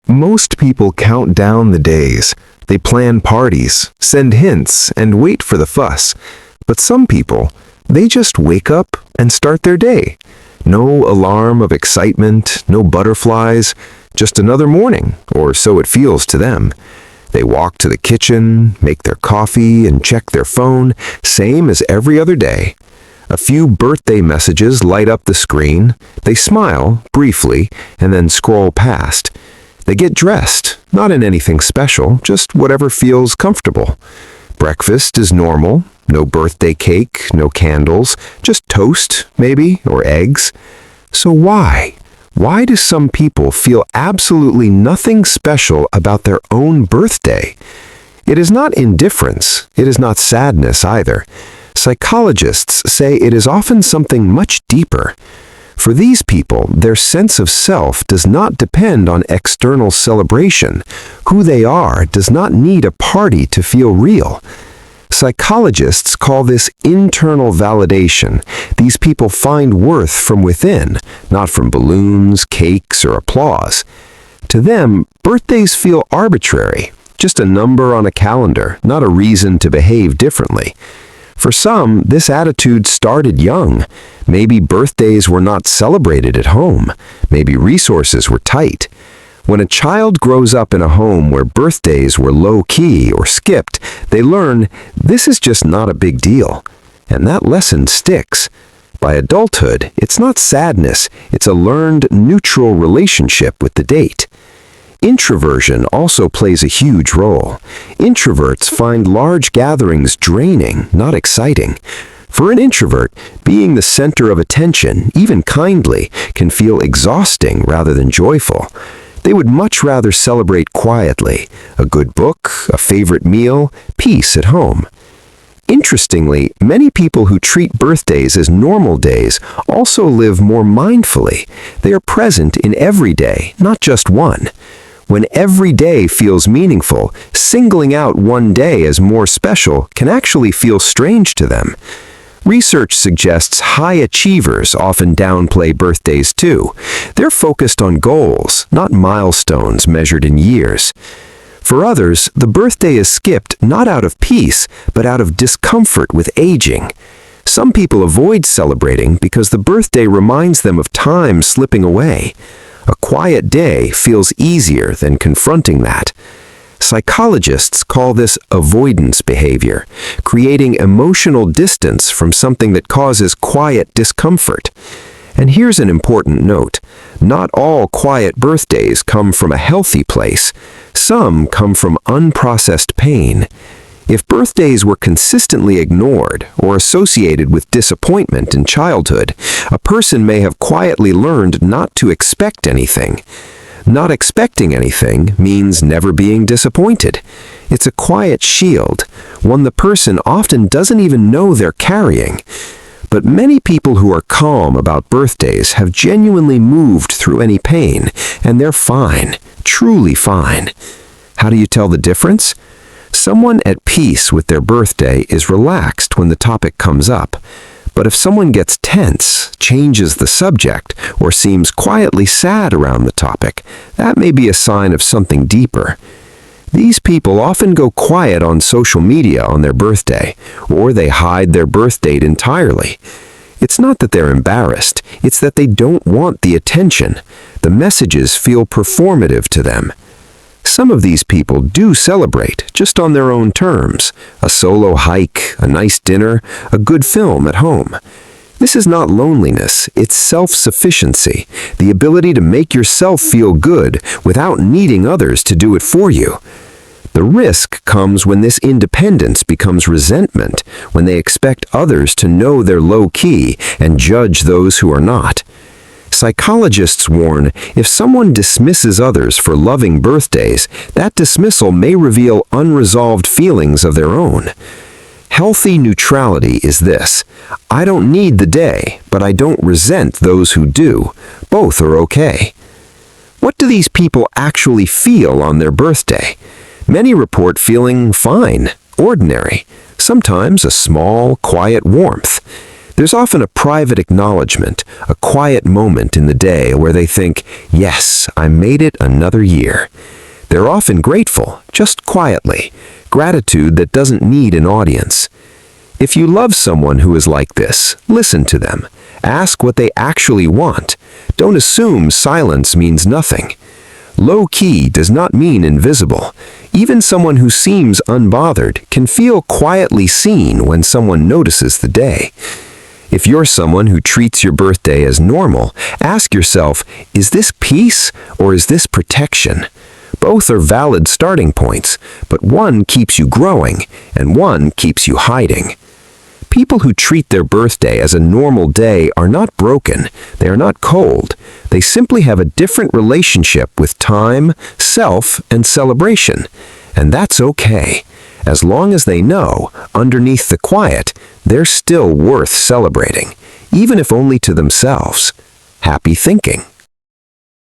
Most people count down the days. They plan parties, send hints, and wait for the fuss. But some people, they just wake up and start their day. No alarm of excitement, no butterflies, just another morning, or so it feels to them. They walk to the kitchen, make their coffee, and check their phone, same as every other day. A few birthday messages light up the screen. They smile, briefly, and then scroll past. They get dressed, not in anything special, just whatever feels comfortable. Breakfast is normal, no birthday cake, no candles, just toast, maybe, or eggs. So why? Why do some people feel absolutely nothing special about their own birthday? It is not indifference, it is not sadness either. Psychologists say it is often something much deeper. For these people, their sense of self does not depend on external celebration. Who they are does not need a party to feel real. Psychologists call this internal validation. These people find worth from within, not from balloons, cakes, or applause. To them, birthdays feel arbitrary, just a number on a calendar, not a reason to behave differently. For some, this attitude started young. Maybe birthdays were not celebrated at home. Maybe resources were tight. When a child grows up in a home where birthdays were low-key or skipped, they learn this is just not a big deal. And that lesson sticks. By adulthood, it's not sadness, it's a learned neutral relationship with the date. Introversion also plays a huge role. Introverts find large gatherings draining, not exciting. For an introvert, being the center of attention, even kindly, can feel exhausting rather than joyful. They would much rather celebrate quietly, a good book, a favorite meal, peace at home. Interestingly, many people who treat birthdays as normal days also live more mindfully. They are present in every day, not just one. When every day feels meaningful, singling out one day as more special can actually feel strange to them. Research suggests high achievers often downplay birthdays too. They're focused on goals, not milestones measured in years. For others, the birthday is skipped not out of peace, but out of discomfort with aging. Some people avoid celebrating because the birthday reminds them of time slipping away. A quiet day feels easier than confronting that. Psychologists call this avoidance behavior, creating emotional distance from something that causes quiet discomfort. And here's an important note. Not all quiet birthdays come from a healthy place. Some come from unprocessed pain. If birthdays were consistently ignored or associated with disappointment in childhood, a person may have quietly learned not to expect anything. Not expecting anything means never being disappointed. It's a quiet shield, one the person often doesn't even know they're carrying. But many people who are calm about birthdays have genuinely moved through any pain, and they're fine, truly fine. How do you tell the difference? Someone at peace with their birthday is relaxed when the topic comes up. But if someone gets tense, changes the subject, or seems quietly sad around the topic, that may be a sign of something deeper. These people often go quiet on social media on their birthday, or they hide their birth date entirely. It's not that they're embarrassed, it's that they don't want the attention. The messages feel performative to them. Some of these people do celebrate, just on their own terms. A solo hike, a nice dinner, a good film at home. This is not loneliness, it's self-sufficiency, the ability to make yourself feel good without needing others to do it for you. The risk comes when this independence becomes resentment, when they expect others to know they're low-key and judge those who are not. Psychologists warn if someone dismisses others for loving birthdays, that dismissal may reveal unresolved feelings of their own. Healthy neutrality is this: I don't need the day, but I don't resent those who do. Both are okay. What do these people actually feel on their birthday? Many report feeling fine, ordinary, sometimes a small, quiet warmth. There's often a private acknowledgement, a quiet moment in the day where they think, yes, I made it another year. They're often grateful, just quietly, gratitude that doesn't need an audience. If you love someone who is like this, listen to them. Ask what they actually want. Don't assume silence means nothing. Low-key does not mean invisible. Even someone who seems unbothered can feel quietly seen when someone notices the day. If you're someone who treats your birthday as normal, ask yourself, is this peace or is this protection? Both are valid starting points, but one keeps you growing and one keeps you hiding. People who treat their birthday as a normal day are not broken, they are not cold. They simply have a different relationship with time, self, and celebration. And that's okay. As long as they know, underneath the quiet, they're still worth celebrating, even if only to themselves. Happy thinking.